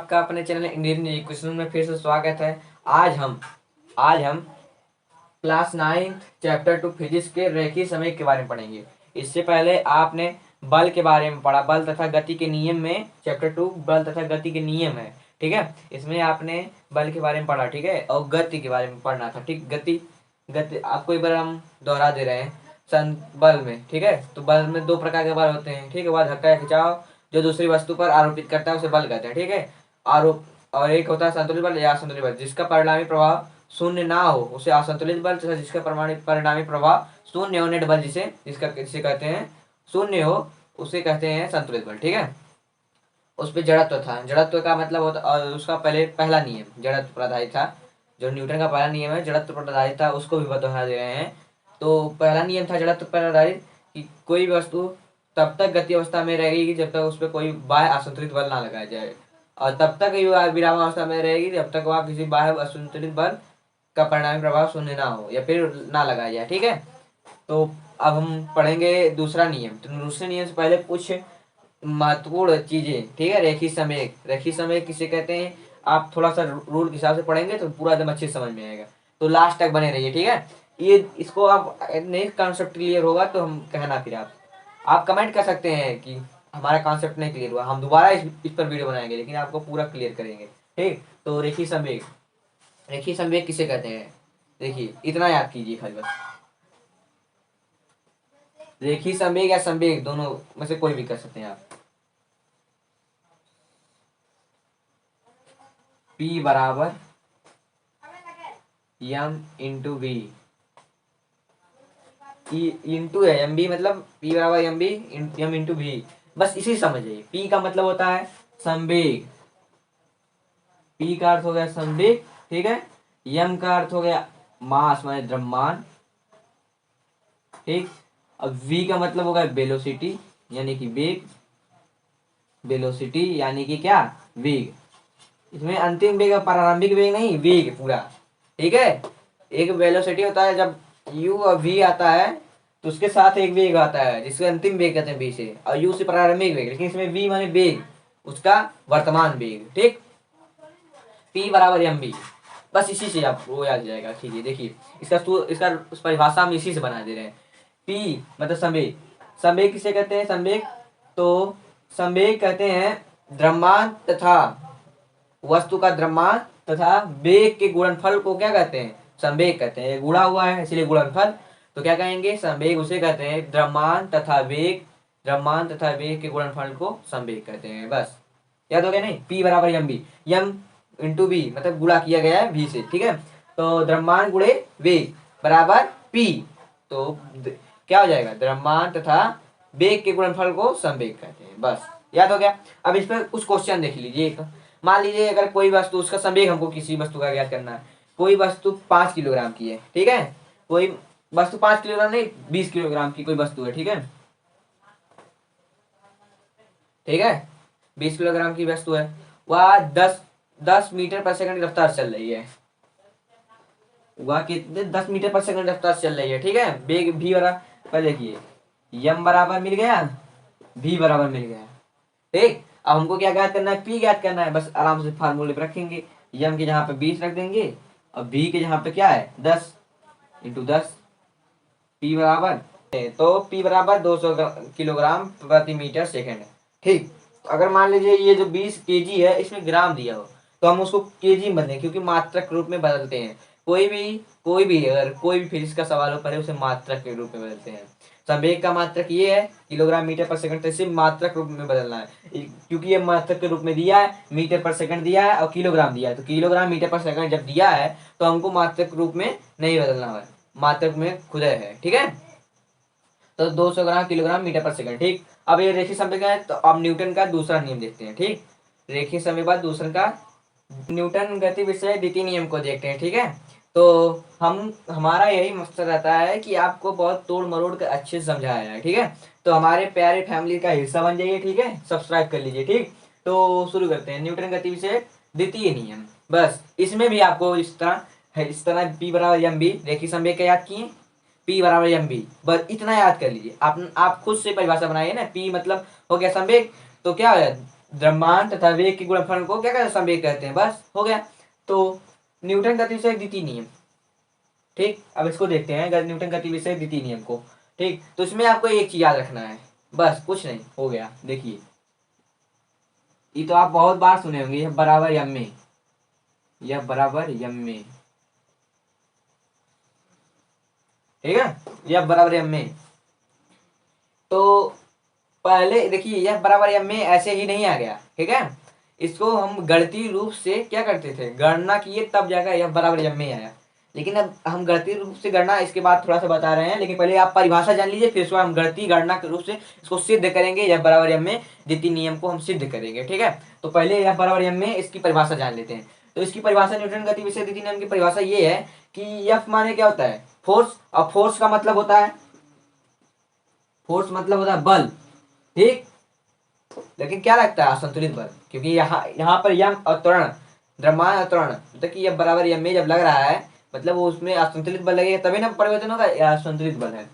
आपका अपने channel Indian equation में फिर से स्वागत है। आज हम क्लास 9 चैप्टर 2 फिजिक्स के रेखीय समय के बारे में पढ़ेंगे। इससे पहले आपने बल के बारे में पढ़ा, बल तथा गति के नियम में चैप्टर 2 बल तथा गति के नियम है, ठीक है। इसमें आपने बल के बारे में पढ़ा, ठीक है, और गति के बारे में पढ़ना था, ठीक। गति गति आपको एक बार हम दोहरा दे रहे हैं। बल में, ठीक है, तो बल में दो प्रकार के बल होते हैं, ठीक है। वह धक्का या खिंचाव जो दूसरी वस्तु पर आरोपित करता है उसे बल कहते हैं, ठीक है। आरोप और एक होता है संतुलित बल या असंतुलित बल, जिसका परिणामी प्रभाव शून्य ना हो उसे असंतुलित बल, तथा जिसका परिणामी प्रभाव शून्य हो, नेट बल जिसे कहते हैं शून्य हो उसे कहते हैं संतुलित बल, ठीक है। उस पर जड़त्व था। जड़त्व का मतलब होता, और उसका पहला नियम जड़त्व पर आधारित था। जो न्यूटन का पहला नियम है जड़त्व पर आधारित था, उसको भी बता दे रहे हैं। तो पहला नियम था जड़त्व पर आधारित कि कोई वस्तु तब तक गति अवस्था में रहेगी जब तक उस पर कोई बाह्य असंतुलित बल ना लगाया जाए, और तब तक विरामावस्था में रहेगी जब तक वह किसी बाह्य असंतुलित बल का परिणामी प्रभाव शून्य ना हो या फिर ना लगाया जाए, ठीक है। तो अब हम पढ़ेंगे दूसरा नियम। तो दूसरे नियम से पहले कुछ महत्वपूर्ण चीजें, ठीक है। रेखी समय किसे कहते हैं, आप थोड़ा सा रूल के हिसाब से पढ़ेंगे तो पूरा एकदम अच्छे समझ में आएगा। तो लास्ट तक बने रहिए, ठीक है। ये इसको आप नहीं कॉन्सेप्ट क्लियर होगा तो हम कहना, फिर आप कमेंट कर सकते हैं कि हमारा कॉन्सेप्ट नहीं क्लियर हुआ, हम दोबारा इस पर वीडियो बनाएंगे, लेकिन आपको पूरा क्लियर करेंगे, ठीक। तो रेखी संवेग किसे कहते हैं, देखिए इतना याद कीजिए खाली बस। रेखी संवेग या संवेग दोनों में से कोई भी कर सकते हैं आप। P बराबर m इंटू वी, इंटू है एम बी, मतलब P बराबर M V M into V, बस इसी समझिए। P का मतलब होता है संवेग, P का अर्थ हो गया संवेग, ठीक है। m का अर्थ हो गया मास माने द्रव्यमान, ठीक। अब v का मतलब होगा वेलोसिटी यानी कि वेग, वेलोसिटी यानी कि क्या, वेग। इसमें अंतिम वेग, प्रारंभिक वेग नहीं, वेग पूरा, ठीक है। एक वेलोसिटी होता है जब u और v आता है तो उसके साथ एक वेग आता है जिसके अंतिम वेग कहते हैं v से, और u से प्रारंभिक वेग, लेकिन इसमें v माने वेग, उसका वर्तमान वेग, ठीक। P बराबर एम बी, बस इसी से आपको याद जाएगा, ठीक है। देखिए इसका परिभाषा हम इसी से बना दे रहे हैं। P मतलब संवेग। संवेग किसे कहते हैं, संवेग तो संवेग कहते हैं द्रव्यमान तथा वस्तु का द्रव्यमान तथा वेग के गुणनफल को क्या कहते हैं, संवेग कहते हैं। गुणा हुआ है इसलिए गुणनफल, तो क्या कहेंगे, संवेग उसे कहते हैं द्रव्यमान तथा वेग के गुणनफल को संवेग कहते हैं। बस याद हो गया नहीं। P बराबर M V, M into V मतलब गुणा किया गया है v से, ठीक है। तो द्रव्यमान गुणे वेग बराबर P, तो क्या हो जाएगा, द्रव्यमान तथा वेग के गुणनफल को संवेग कहते हैं। बस याद हो गया। अब इस पर कुछ क्वेश्चन देख लीजिए। मान लीजिए अगर कोई वस्तु, उसका संवेग हमको किसी वस्तु का ज्ञात करना है। कोई वस्तु 5 किलोग्राम की है, ठीक है। कोई वस्तु 5 किलोग्राम नहीं, 20 किलोग्राम की कोई वस्तु है, ठीक है, ठीक है। 20 किलोग्राम की वस्तु है, वह 10 मीटर पर सेकंड रफ्तार चल रही है। वह कितने 10 मीटर पर सेकंड रफ्तार चल रही है, ठीक है। वेग v बराबर, पर देखिए m बराबर मिल गया, v बराबर मिल गया, ठीक। अब हमको क्या ज्ञात करना है, P ज्ञात करना है। बस आराम से फार्मूले पे रखेंगे, m के जहाँ पे 20 रख देंगे और v के जहाँ पे क्या है 10 इंटू 10, P बराबर, तो P बराबर 200 किलोग्राम प्रति मीटर सेकंड, ठीक। अगर मान लीजिए ये जो 20 केजी है इसमें ग्राम दिया हो तो हम उसको केजी में बदलें, क्योंकि मात्रक रूप में बदलते हैं। कोई भी अगर कोई भी फिजिक्स का सवाल हो पहले उसे मात्रक के रूप में बदलते हैं। संवेग का मात्रक ये है किलोग्राम मीटर पर सेकंड, तो इसे मात्रक रूप में बदलना है, क्योंकि ये मात्रक के रूप में दिया है, मीटर पर सेकंड दिया है और किलोग्राम दिया है। तो किलोग्राम मीटर पर सेकंड जब दिया है तो हमको मात्रक रूप में नहीं बदलना है, मात्रक में खुद है, ठीक है। तो 200 ग्राम किलोग्राम मीटर पर सेकंड, ठीक। अब ये रेखीय संवेग है, तो अब न्यूटन का दूसरा नियम देखते हैं, ठीक। रेखीय संवेग बाद दूसरा का न्यूटन गति विषय द्वितीय नियम को देखते हैं, ठीक है। तो हमारा यही मकसद रहता है कि आपको बहुत तोड़ मरोड़ कर अच्छे से समझाया जाए, ठीक है। तो हमारे प्यारे फैमिली का हिस्सा बन जाइए, ठीक है, सब्सक्राइब कर लीजिए, ठीक। तो शुरू करते हैं। न्यूटन गति विषय द्वितीय नियम, बस इसमें भी आपको इस तरह P बराबर एम बी रेखीय संवेग का याद किए, P बराबर एम बी, बस इतना याद कर लीजिए। आप खुद से परिभाषा बनाइए ना, P मतलब हो गया संवेग, तो क्या हो द्रव्यमान तथा वेग के गुणनफल को क्या कहते हैं, संवेग कहते हैं। बस हो गया। तो न्यूटन गति विषयक द्वितीय नियम। ठीक, अब इसको देखते हैं न्यूटन गति विषयक द्वितीय नियम को। ठीक, तो इसमें आपको एक चीज याद रखना है, बस कुछ नहीं, हो गया। देखिए ये तो आप बहुत बार सुने होंगे, यह बराबर यम में, यह बराबर यम में, ठीक है, यह बराबर यम में। तो पहले देखिए यह बराबर यम में ऐसे ही नहीं आ गया, ठीक है, इसको हम गणितीय रूप से क्या करते थे, गणना किए तब जाकर यह बराबर यम में आया। लेकिन अब हम गणितीय रूप से गणना इसके बाद थोड़ा सा बता रहे हैं, लेकिन पहले आप परिभाषा जान लीजिए, फिर उसके बाद हम गणितीय गणना के रूप से इसको सिद्ध करेंगे, यह बराबर यम में द्वितीय नियम को हम सिद्ध करेंगे। ठीक है, तो पहले यह बराबर यम में इसकी परिभाषा जान लेते हैं। तो इसकी परिभाषा, न्यूटन गति विषयक द्वितीय नियम की परिभाषा ये है कि एफ माने क्या होता है, फोर्स, और फोर्स का मतलब होता है, फोर्स मतलब होता है बल। ठीक, लेकिन क्या लगता है, असंतुलित बल, क्योंकि यहाँ पर यम और त्वरण, द्रव्यमान और त्वरण, मतलब कि यह बराबर यम में जब लग रहा है, मतलब वो उसमें असंतुलित बल लगेगा तभी ना परिवर्तन होगा, यह असंतुलित बल है।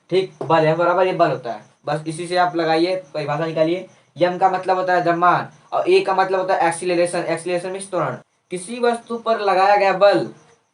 ठीक, बल है बराबर ये बल होता है, बस इसी से आप लगाइए, परिभाषा निकालिए। यम का मतलब होता है द्रव्यमान, और ए का मतलब होता है एक्सीलरेशन, एक्सीलरेशन मीन्स त्वरण। किसी वस्तु पर लगाया गया बल,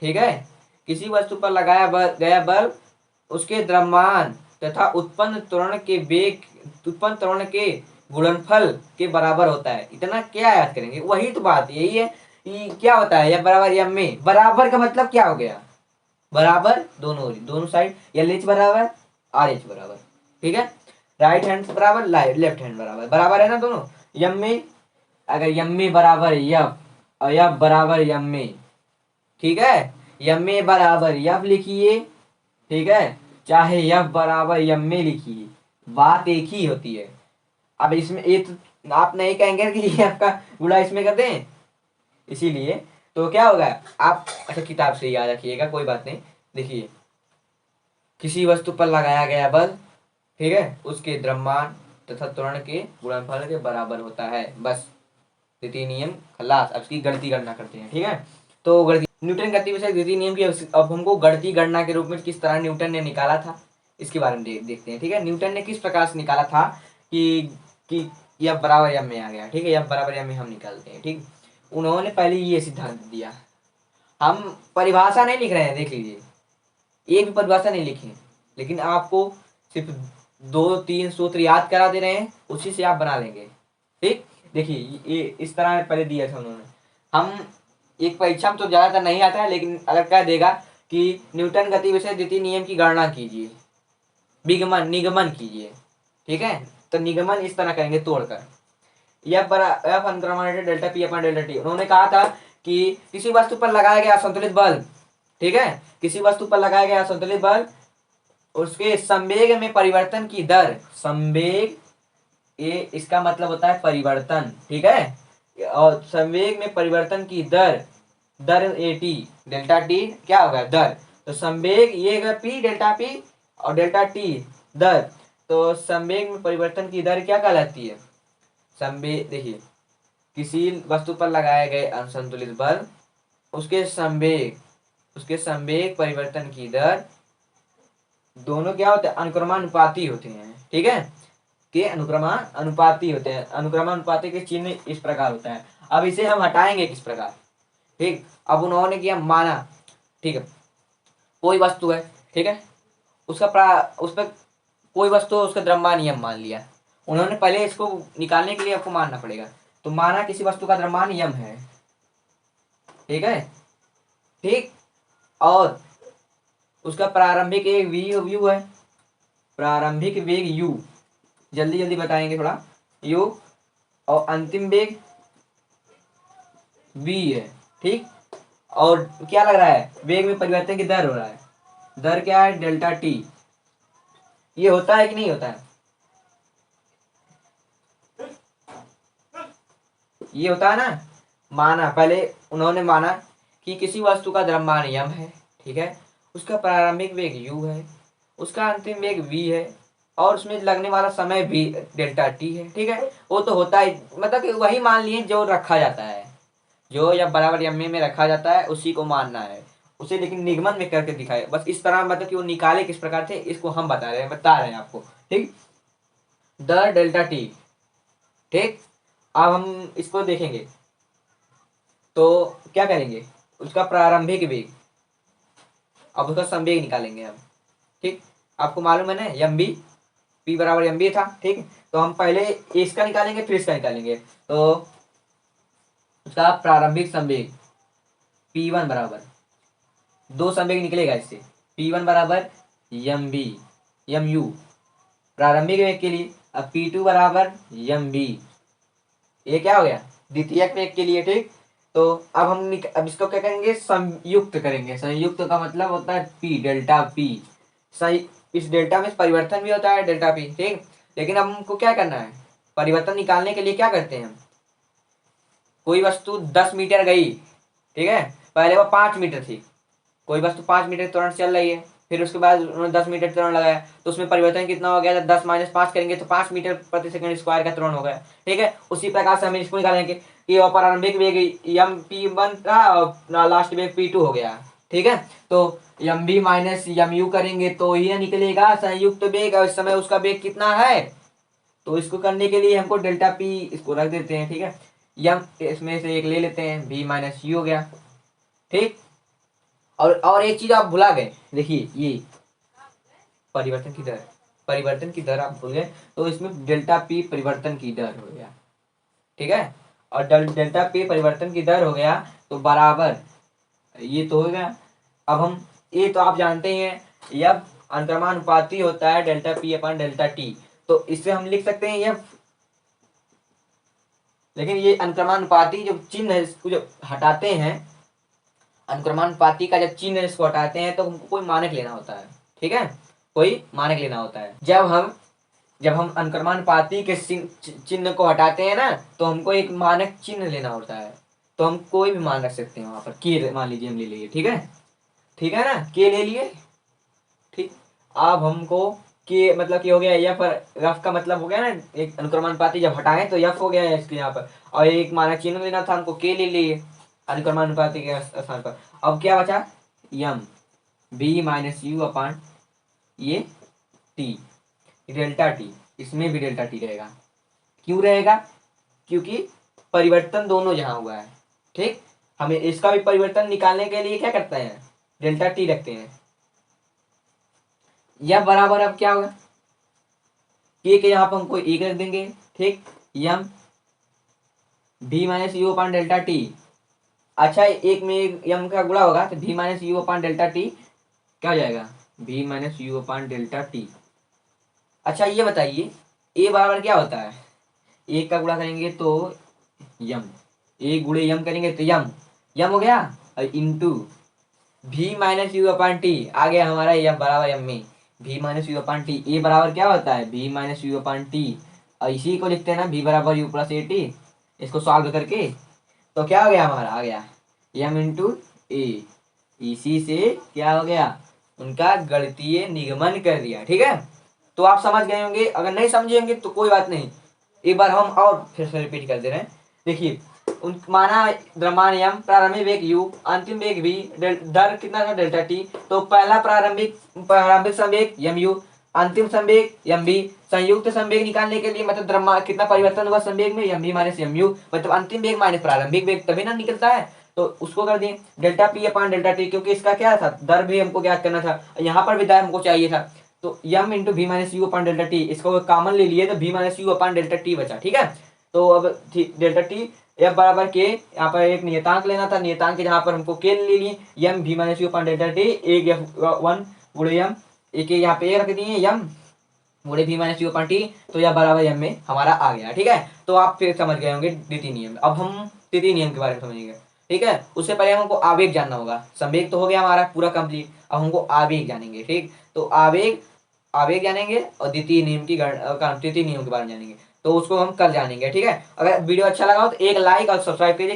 ठीक है, किसी वस्तु पर लगाया गया बल उसके द्रव्यमान तथा उत्पन्न त्वरण के वेग, उत्पन्न त्वरण के गुणनफल के बराबर होता है। इतना क्या याद करेंगे, वही तो बात यही है कि क्या होता है, यह बराबर यम में, बराबर का मतलब क्या हो गया, बराबर दोनों साइड, एल एच बराबर आर एच बराबर, ठीक है, राइट हैंड बराबर लेफ्ट हैंड बराबर, बराबर है ना दोनों। यम में, अगर यम में बराबर यफ और यफ बराबर यम में, ठीक है, यम में बराबर यफ लिखिए, ठीक है, चाहे यफ बराबर यम में लिखिए, बात एक ही होती है। अब इसमें ये तो आप नहीं कहेंगे कि ये आपका गुणा इसमें कर दें, इसीलिए तो क्या होगा, आप अच्छा किताब से याद रखिएगा, कोई बात नहीं। देखिए किसी वस्तु पर लगाया गया बल, ठीक है, उसके द्रव्यमान तथा त्वरण के गुणनफल के बराबर होता है, बस द्वितीय नियम खलास। अब इसकी गणितीय गणना करते हैं, ठीक है। तो गणितीय न्यूटन गति विषयक द्वितीय नियम की अब हमको गणितीय गणना के रूप में किस तरह न्यूटन ने निकाला था, इसके बारे में देखते हैं। ठीक है, न्यूटन ने किस प्रकार से निकाला था कि यह बराबर यम में आ गया, ठीक है, यह बराबर यम में हम निकालते हैं। ठीक, उन्होंने पहले ये सिद्धांत दिया, हम परिभाषा नहीं लिख रहे हैं, देख लीजिए, एक भी परिभाषा नहीं लिखी, लेकिन आपको सिर्फ 2-3 सूत्र याद करा दे रहे हैं, उसी से आप बना लेंगे। ठीक, देखिए ये इस तरह पहले दिया था उन्होंने। हम एक परीक्षा में तो ज्यादातर नहीं आता है, लेकिन अगर कह देगा कि न्यूटन गति विषय द्वितीय नियम की गणना कीजिए, विगमन निगमन कीजिए, ठीक है, तो निगमन इस तरह करेंगे तोड़कर, एफ अनुक्रमण delta P upon delta T. उन्होंने कहा था कि किसी वस्तु पर लगाया गया असंतुलित बल, ठीक है, किसी वस्तु पर लगाया गया असंतुलित बल, उसके संवेग में परिवर्तन की दर, संवेग ये इसका मतलब होता है परिवर्तन, ठीक है, और संवेग में परिवर्तन की दर, दर ए टी, डेल्टा टी क्या होगा, दर, तो संवेग ये पी डेल्टा पी और डेल्टा टी दर, तो संवेग में परिवर्तन की दर क्या कहलाती है, संवेग, देखिए किसी वस्तु पर लगाए गए असंतुलित बल, उसके संवेग परिवर्तन की दर, दोनों क्या होते हैं, अनुक्रमानुपाती होते हैं, ठीक है, के अनुक्रमानुपाती होते हैं। अनुक्रमानुपाती के चिन्ह इस प्रकार होता है। अब इसे हम हटाएंगे किस प्रकार, ठीक, अब उन्होंने किया माना, ठीक है, कोई वस्तु है, ठीक है, उस पर कोई वस्तु उसका द्रव्यमान यम मान लिया, उन्होंने पहले इसको निकालने के लिए आपको मानना पड़ेगा, तो माना किसी वस्तु का द्रव्यमान यम है, ठीक है, ठीक, और उसका प्रारंभिक एक यू है, प्रारंभिक वेग यू, जल्दी जल्दी बताएंगे थोड़ा, यू, और अंतिम वेग v है, ठीक, और क्या लग रहा है, वेग में परिवर्तन की दर हो रहा है, दर क्या है, डेल्टा टी। ये होता है कि नहीं होता है, ये होता है ना। माना, पहले उन्होंने माना कि किसी वस्तु का द्रव्यमान यम है, ठीक है, उसका प्रारंभिक वेग u है, उसका अंतिम वेग v है, और उसमें लगने वाला समय भी डेल्टा टी है, ठीक है, वो तो होता है, मतलब कि वही मान लिए जो रखा जाता है, जो या बराबर यम्मे में रखा जाता है उसी को मानना है, उसे लेकिन निगमन में करके दिखाए, बस इस तरह, मतलब कि वो निकाले किस प्रकार थे, इसको हम बता रहे हैं आपको, ठीक, दर डेल्टा टी, ठीक, अब हम इसको देखेंगे तो क्या करेंगे, उसका प्रारंभिक वेग, अब उसका संवेग निकालेंगे हम। ठीक, आपको मालूम है ना एम बी, पी बराबर एम बी था। ठीक, तो हम पहले इसका निकालेंगे फिर इसका निकालेंगे। तो उसका प्रारंभिक संवेग P1 बराबर, दो संवेग निकलेगा इससे, P1 बराबर एम बी एम यू प्रारंभिक वेग के लिए, अब P2 बराबर एम बी, ये क्या हो गया द्वितीयक वेग के लिए। ठीक, तो अब अब इसको क्या करेंगे, संयुक्त करेंगे। संयुक्त का मतलब होता है P, डेल्टा P। सही, इस डेल्टा में परिवर्तन भी होता है डेल्टा P। ठीक, लेकिन अब हमको क्या करना है, परिवर्तन निकालने के लिए क्या करते हैं हम, कोई वस्तु 10 मीटर गई, ठीक है, पहले वो 5 मीटर थी, कोई वस्तु 5 मीटर त्वरण से चल रही है, फिर उसके बाद उन्होंने 10 मीटर त्वरण लगाया, तो उसमें परिवर्तन कितना हो गया, 10 - 5 करेंगे तो 5 मीटर प्रति सेकंड स्क्वायर का त्वरण हो गया। ठीक है, उसी प्रकार से हमें इसको निकालेंगे कि प्रारंभिक वेग एम पी वन था और लास्ट वेग P2 हो गया। ठीक है, तो M V minus M U करेंगे तो ये निकलेगा संयुक्त वेग, और इस समय उसका वेग कितना है, तो इसको करने के लिए हमको डेल्टा पी इसको रख देते हैं। ठीक है, यम इसमें से एक ले लेते हैं, बी माइनस यू हो गया। ठीक, और एक चीज आप भुला गए, देखिए ये परिवर्तन की दर, परिवर्तन की दर आप भूल गए, तो इसमें डेल्टा पी परिवर्तन की दर हो गया। ठीक है, और डेल्टा पी परिवर्तन की दर हो गया तो बराबर, ये तो हो गया। अब हम, ये तो आप जानते ही हैं, यह अंतर्मानुपाती होता है डेल्टा पी अपन डेल्टा टी, तो इससे हम लिख सकते हैं यह, लेकिन ये अनुक्रमानुपाती जो चिन्ह है इसको जब हटाते हैं, अनुक्रमानुपाती का जब चिन्ह है इसको हटाते हैं तो हमको कोई मानक लेना होता है। ठीक है, कोई मानक लेना होता है। जब हम अनुक्रमानुपाती के चिन्ह को हटाते हैं ना, तो हमको एक मानक चिन्ह लेना होता है। तो हम कोई भी मान रख सकते हैं वहां पर, के मान लीजिए हम ले लिए। ठीक है, ठीक है ना, के ले लिए। ठीक, अब हमको के मतलब कि हो गया एफ, रफ का मतलब हो गया ना, एक अनुक्रमानुपाती जब हटाएं तो एफ हो गया है इसके यहाँ पर, और एक मानक चिन्ह लेना था हमको, के ले लिए अनुक्रमानुपाती के स्थान पर। अब क्या बचा, यम बी माइनस यू अपान ये टी, डेल्टा टी, इसमें भी डेल्टा टी रहेगा। क्यों रहेगा, क्योंकि परिवर्तन दोनों जहां हुआ है। ठीक, हमें इसका भी परिवर्तन निकालने के लिए क्या करते हैं, डेल्टा टी रखते हैं। यह बराबर अब क्या होगा, के यहाँ पर हमको एक रख देंगे। ठीक, यम भी minus you upon delta T, अच्छा एक में यम का गुणा होगा तो भी minus you upon delta T क्या हो जाएगा, भी minus you upon delta T. अच्छा ये बताइए ए बराबर क्या होता है, एक का गुणा करेंगे तो यम, ए गुणे यम करेंगे तो यम, यम हो गया, और इंटू भी माइनस यू अपान टी आ गया हमारा यम बराबर यम में भी माइनस यू अपान टी। ए बराबर क्या होता है, भी माइनस यू अपान टी, और इसी को लिखते हैं ना भी बराबर यू प्लस ए टी, इसको सॉल्व करके तो क्या हो गया हमारा, आ गया यम इंटू ए। इसी से क्या हो गया, उनका गणितीय निगमन कर दिया। ठीक है, तो आप समझ गए होंगे, अगर नहीं समझे होंगे तो कोई बात नहीं, एक बार हम और फिर से रिपीट कर दे रहे हैं। देखिए, माना द्रव्यमान यम, प्रारंभिक वेग u, अंतिम वेग v, दर कितना था डेल्टा t, तो पहला प्रारंभिक संवेग यम यू, अंतिम संवेग यम बी, संयुक्त संवेग निकालने के लिए मतलब द्रव्यमान कितना परिवर्तन हुआ संवेग में, M B minus M U, मतलब अंतिम वेग माइनस प्रारंभिक वेग, तभी ना निकलता है। तो उसको कर दिए डेल्टा पी अपान डेल्टा टी, क्योंकि इसका क्या था, दर भी हमको ज्ञात करना था, यहाँ पर भी दर हमको चाहिए था, तो यम इंटू भी minus you upon delta T, इसको कॉमन ले लिए तो भी minus you upon delta T बचा। ठीक है, तो अब डेल्टा टी एफ बराबर के, यहाँ पर एक नियतांक लेना था, नियतांक जहाँ पर हमको के ले लिए, यम भी minus you upon delta T, एक एफ वन गुणे यम, एक यहाँ पे रख दिए यम गुणे भी माइनस यू अपान टी, तो यह बराबर यम में हमारा आ गया। ठीक है, तो आप फिर समझ गए होंगे द्वितीय नियम। अब हम तृतीय नियम के बारे में समझेंगे। ठीक है, उससे पहले हमको आवेग जानना होगा, संवेग तो हो गया हमारा पूरा कंप्लीट, अब हमको आवेग जानेंगे। ठीक, तो आवेग आवेग जानेंगे और द्वितीय नियम की तृतीय नियम के बारे में जानेंगे, तो उसको हम कल जानेंगे। ठीक है, अगर वीडियो अच्छा लगा हो तो एक लाइक और सब्सक्राइब कीजिए।